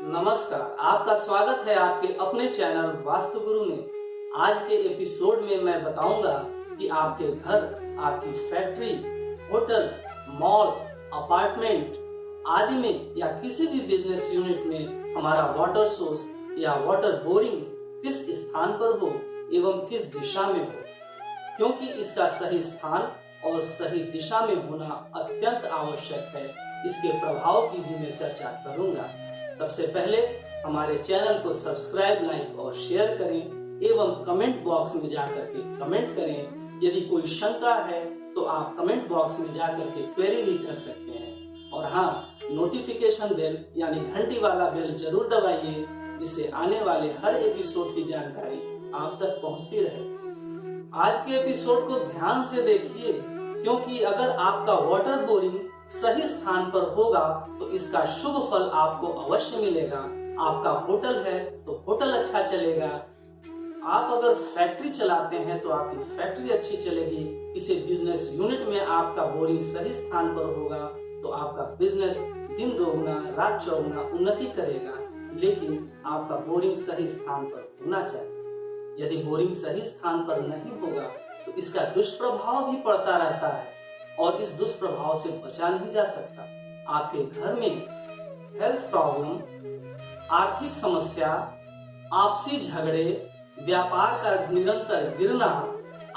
नमस्कार, आपका स्वागत है आपके अपने चैनल वास्तु गुरु में। आज के एपिसोड में मैं बताऊंगा कि आपके घर, आपकी फैक्ट्री, होटल, मॉल, अपार्टमेंट आदि में या किसी भी बिजनेस यूनिट में हमारा वाटर सोर्स या वाटर बोरिंग किस स्थान पर हो एवं किस दिशा में हो, क्योंकि इसका सही स्थान और सही दिशा में होना अत्यंत आवश्यक है। इसके प्रभाव की भी मैं चर्चा करूंगा। सबसे पहले हमारे चैनल को सब्सक्राइब, लाइक और शेयर करें एवं कमेंट बॉक्स में जाकर के कमेंट करें। यदि कोई शंका है तो आप कमेंट बॉक्स में जाकर के क्वेरी भी कर सकते हैं। और हाँ, नोटिफिकेशन बेल यानी घंटी वाला बेल जरूर दबाइए, जिससे आने वाले हर एपिसोड की जानकारी आप तक पहुंचती रहे। आज के एपिसोड को ध्यान से देखिए, क्योंकि अगर आपका वाटर बोरिंग सही स्थान पर होगा तो इसका शुभ फल आपको अवश्य मिलेगा। आपका होटल है तो होटल अच्छा चलेगा। आप अगर फैक्ट्री चलाते हैं तो आपकी फैक्ट्री अच्छी चलेगी। किसी बिजनेस यूनिट में आपका बोरिंग सही स्थान पर होगा तो आपका बिजनेस दिन दोगुना रात चौगुना उन्नति करेगा। लेकिन आपका बोरिंग सही स्थान पर होना चाहिए। यदि बोरिंग सही स्थान पर नहीं होगा तो इसका दुष्प्रभाव भी पड़ता रहता है और इस दुष्प्रभाव से बचा नहीं जा सकता। आपके घर में हेल्थ प्रॉब्लम, आर्थिक समस्या, आपसी झगड़े, व्यापार का निरंतर गिरना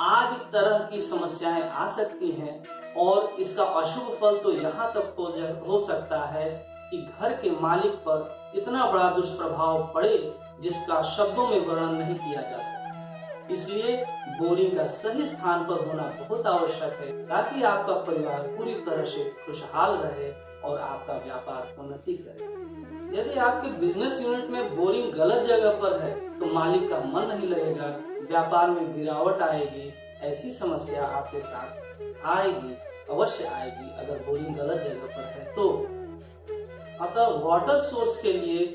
आदि तरह की समस्याएं आ सकती हैं। और इसका अशुभ फल तो यहाँ तक हो सकता है कि घर के मालिक पर इतना बड़ा दुष्प्रभाव पड़े जिसका शब्दों में वर्णन नहीं किया जा सकता। इसलिए बोरिंग का सही स्थान पर होना बहुत आवश्यक है, ताकि आपका परिवार पूरी तरह से खुशहाल रहे और आपका व्यापार उन्नति करे। यदि आपके बिजनेस यूनिट में बोरिंग गलत जगह पर है तो मालिक का मन नहीं लगेगा, व्यापार में गिरावट आएगी। ऐसी समस्या आपके साथ आएगी, अवश्य आएगी अगर बोरिंग गलत जगह पर है तो। अतः वाटर सोर्स के लिए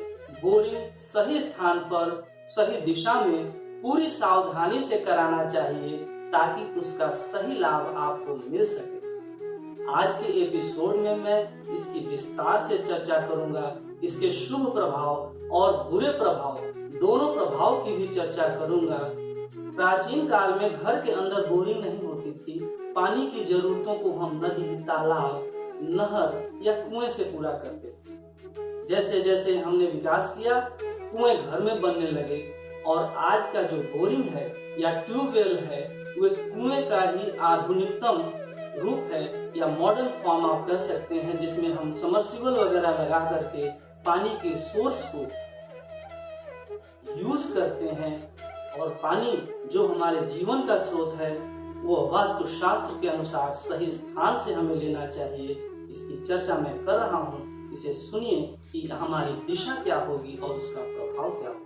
बोरिंग सही स्थान पर, सही दिशा में पूरी सावधानी से कराना चाहिए, ताकि उसका सही लाभ आपको मिल सके। आज के एपिसोड में मैं इसकी विस्तार से चर्चा करूंगा। इसके शुभ प्रभाव और बुरे प्रभाव, दोनों प्रभाव की भी चर्चा करूंगा। प्राचीन काल में घर के अंदर बोरिंग नहीं होती थी। पानी की जरूरतों को हम नदी, तालाब, नहर या कुएं से पूरा करते थे। जैसे जैसे हमने विकास किया, कुएं घर में बनने लगे और आज का जो बोरिंग है या ट्यूबवेल है वो कुएं का ही आधुनिकतम रूप है या मॉडर्न फॉर्म आप कह सकते हैं, जिसमें हम समर्सिबल वगैरह लगा करके पानी के सोर्स को यूज करते हैं। और पानी जो हमारे जीवन का स्रोत है वो वास्तु शास्त्र के अनुसार सही स्थान से हमें लेना चाहिए। इसकी चर्चा मैं कर रहा हूँ, इसे सुनिए कि हमारी दिशा क्या होगी और उसका प्रभाव क्या होगा।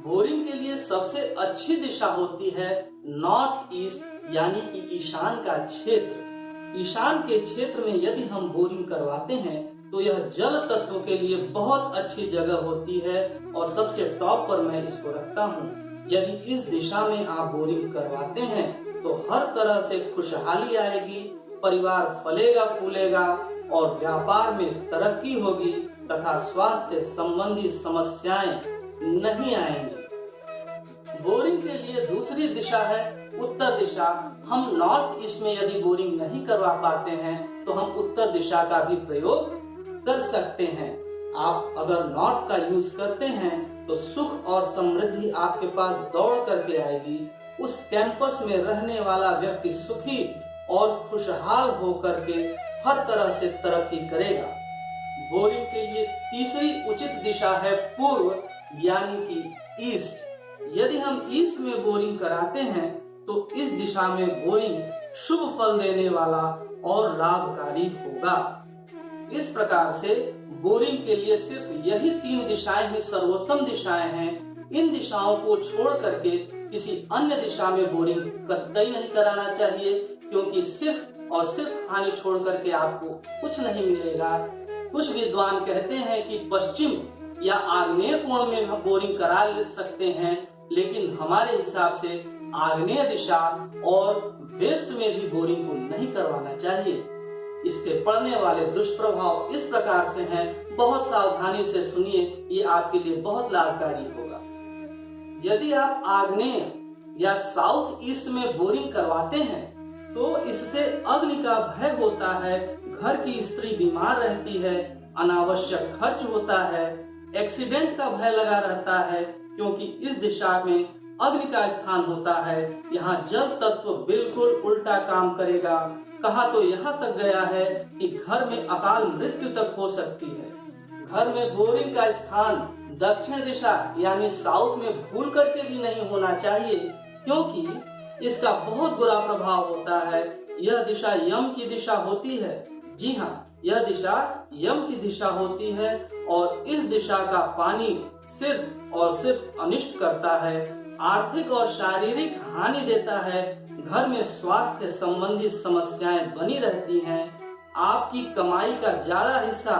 बोरिंग के लिए सबसे अच्छी दिशा होती है नॉर्थ ईस्ट, यानी कि ईशान का क्षेत्र। ईशान के क्षेत्र में यदि हम बोरिंग करवाते हैं तो यह जल तत्व के लिए बहुत अच्छी जगह होती है और सबसे टॉप पर मैं इसको रखता हूँ। यदि इस दिशा में आप बोरिंग करवाते हैं तो हर तरह से खुशहाली आएगी, परिवार फलेगा फूलेगा और व्यापार में तरक्की होगी तथा स्वास्थ्य संबंधी समस्याएं नहीं आएंगी। बोरिंग के लिए दूसरी दिशा है उत्तर दिशा। हम नॉर्थ ईस्ट में यदि बोरिंग नहीं करवा पाते हैं तो हम उत्तर दिशा का भी प्रयोग कर सकते हैं। आप अगर नॉर्थ का यूज करते हैं तो सुख और समृद्धि आपके पास दौड़ करके आएगी। उस कैंपस में रहने वाला व्यक्ति सुखी और खुशहाल होकर के हर तरह से तरक्की करेगा। बोरिंग के लिए तीसरी उचित दिशा है पूर्व, यानी कि ईस्ट। यदि हम ईस्ट में बोरिंग कराते हैं तो इस दिशा में बोरिंग शुभ फल देने वाला और लाभकारी होगा। इस प्रकार से बोरिंग के लिए सिर्फ यही 3 दिशाएं ही सर्वोत्तम दिशाएं हैं। इन दिशाओं को छोड़ करके किसी अन्य दिशा में बोरिंग कतई नहीं कराना चाहिए, क्योंकि सिर्फ और सिर्फ हानि छोड़ करके आपको कुछ नहीं मिलेगा। कुछ विद्वान कहते हैं कि पश्चिम या आग्नेय कोण में हम बोरिंग करा सकते हैं, लेकिन हमारे हिसाब से आग्नेय दिशा और वेस्ट में भी बोरिंग को नहीं करवाना चाहिए। इसके पड़ने वाले दुष्प्रभाव इस प्रकार से हैं, बहुत सावधानी से सुनिए, ये आपके लिए बहुत लाभकारी होगा। यदि आप आग्नेय या साउथ ईस्ट में बोरिंग करवाते हैं तो इससे अग्नि का भय होता है, घर की स्त्री बीमार रहती है, अनावश्यक खर्च होता है, एक्सीडेंट का भय लगा रहता है, क्योंकि इस दिशा में अग्नि का स्थान होता है। यहाँ जल तत्व बिल्कुल उल्टा काम करेगा। कहा तो यहाँ तक गया है कि घर में अकाल मृत्यु तक हो सकती है। घर में बोरिंग का स्थान दक्षिण दिशा यानी साउथ में भूल करके भी नहीं होना चाहिए, क्योंकि इसका बहुत बुरा प्रभाव होता है। यह दिशा यम की दिशा होती है। जी हाँ, यह दिशा यम की दिशा होती है और इस दिशा का पानी सिर्फ और सिर्फ अनिष्ट करता है, आर्थिक और शारीरिक हानि देता है, घर में स्वास्थ्य संबंधी समस्याएं बनी रहती हैं, आपकी कमाई का ज्यादा हिस्सा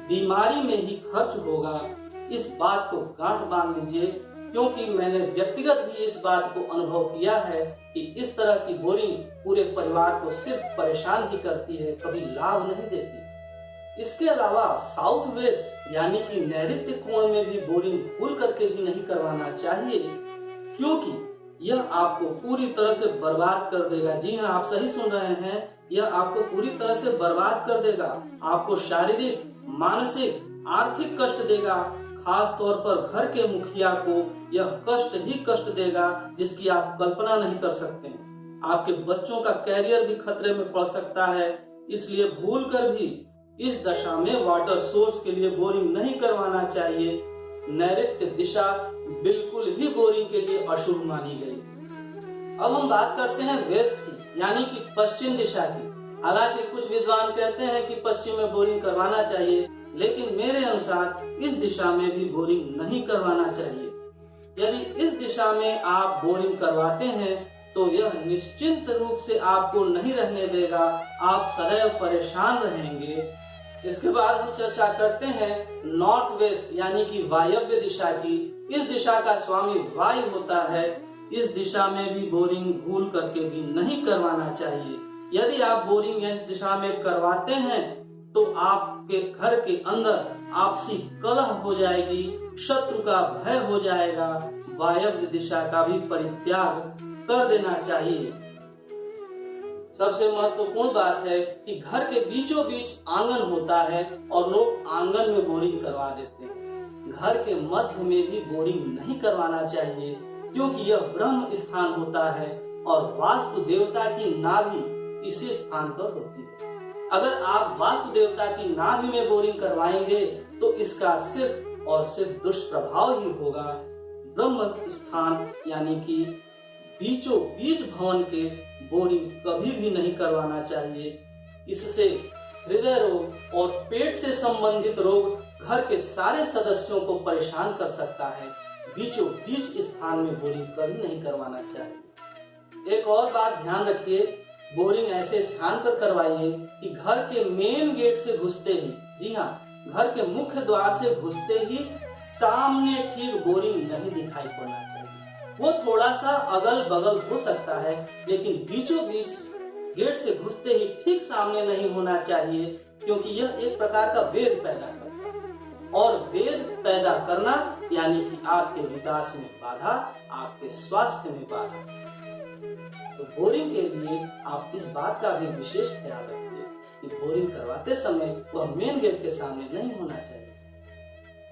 बीमारी में ही खर्च होगा। इस बात को गांठ बांध लीजिए, क्योंकि मैंने व्यक्तिगत भी इस बात को अनुभव किया है कि इस तरह की बोरिंग पूरे परिवार को सिर्फ परेशान ही करती है, कभी लाभ नहीं देती। इसके अलावा साउथ वेस्ट यानी कि नैऋत्य कोण में भी बोरिंग भूल करके भी नहीं करवाना चाहिए, क्योंकि यह आपको पूरी तरह से बर्बाद कर देगा। जी हाँ, आप सही सुन रहे हैं, यह आपको पूरी तरह से बर्बाद कर देगा। आपको शारीरिक, मानसिक, आर्थिक कष्ट देगा। खास तौर पर घर के मुखिया को यह कष्ट ही कष्ट देगा जिसकी आप कल्पना नहीं कर सकते। आपके बच्चों का कैरियर भी खतरे में पड़ सकता है। इसलिए भूल कर भी इस दशा में वाटर सोर्स के लिए बोरिंग नहीं करवाना चाहिए। नैऋत्य दिशा बिल्कुल ही बोरिंग के लिए अशुभ मानी गई। अब हम बात करते हैं वेस्ट की यानी कि पश्चिम दिशा की। हालांकि कुछ विद्वान कहते हैं कि पश्चिम में बोरिंग करवाना चाहिए, लेकिन मेरे अनुसार इस दिशा में भी बोरिंग नहीं करवाना चाहिए। यदि इस दिशा में आप बोरिंग करवाते हैं तो यह निश्चिंत रूप से आपको नहीं रहने देगा, आप सदैव परेशान रहेंगे। इसके बाद हम चर्चा करते हैं नॉर्थ वेस्ट यानी कि वायव्य दिशा की। इस दिशा का स्वामी वायु होता है। इस दिशा में भी बोरिंग भूल करके भी नहीं करवाना चाहिए। यदि आप बोरिंग इस दिशा में करवाते हैं तो आपके घर के अंदर आपसी कलह हो जाएगी, शत्रु का भय हो जाएगा। वायव्य दिशा का भी परित्याग कर देना चाहिए। सबसे महत्वपूर्ण बात है कि घर के बीचों बीच आंगन होता है और लोग आंगन में बोरिंग करवा देते हैं। घर के मध्य में भी बोरिंग नहीं करवाना चाहिए, क्योंकि यह ब्रह्म स्थान होता है और वास्तु देवता की नाभि इसी स्थान पर होती है। अगर आप वास्तु देवता की नाभि में बोरिंग करवाएंगे तो इसका सिर्फ और सिर्फ दुष्प्रभाव ही होगा। ब्रह्म स्थान यानी कि बीचों बीच भवन के बोरिंग कभी भी नहीं करवाना चाहिए। इससे हृदय रोग और पेट से संबंधित रोग घर के सारे सदस्यों को परेशान कर सकता है। बीचों बीच स्थान में बोरिंग कभी नहीं करवाना चाहिए। एक और बात ध्यान रखिए, बोरिंग ऐसे स्थान पर करवाइए कि घर के मेन गेट से घुसते ही, जी हाँ, घर के मुख्य द्वार से घुसते ही सामने ठीक बोरिंग नहीं दिखाई पड़ना चाहिए। वो थोड़ा सा अगल बगल हो सकता है, लेकिन बीचों बीच गेट से घुसते ही ठीक सामने नहीं होना चाहिए, क्योंकि यह एक प्रकार का वेद पैदा करता है और वेद पैदा करना यानी कि आपके विकास में बाधा, आपके स्वास्थ्य में बाधा। तो बोरिंग के लिए आप इस बात का भी विशेष ख्याल रखिए कि बोरिंग करवाते समय वह मेन गेट के सामने नहीं होना चाहिए।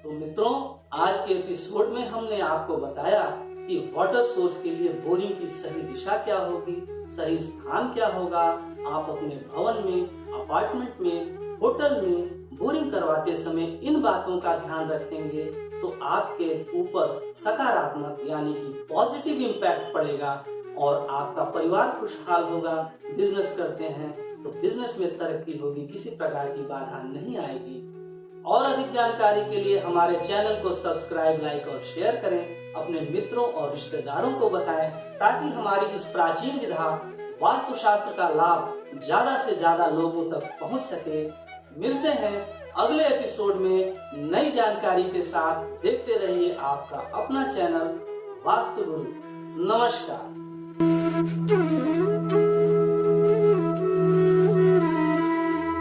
तो मित्रों, आज के एपिसोड में हमने आपको बताया कि वाटर सोर्स के लिए बोरिंग की सही दिशा क्या होगी, सही स्थान क्या होगा। आप अपने भवन में, अपार्टमेंट में, होटल में बोरिंग करवाते समय इन बातों का ध्यान रखेंगे तो आपके ऊपर सकारात्मक यानी कि पॉजिटिव इम्पैक्ट पड़ेगा और आपका परिवार खुशहाल होगा। बिजनेस करते हैं तो बिजनेस में तरक्की होगी, किसी प्रकार की बाधा नहीं आएगी। और अधिक जानकारी के लिए हमारे चैनल को सब्सक्राइब, लाइक और शेयर करें। अपने मित्रों और रिश्तेदारों को बताएं ताकि हमारी इस प्राचीन विधा वास्तुशास्त्र का लाभ ज्यादा से ज्यादा लोगों तक पहुंच सके। मिलते हैं अगले एपिसोड में नई जानकारी के साथ। देखते रहिए आपका अपना चैनल वास्तु गुरु। नमस्कार।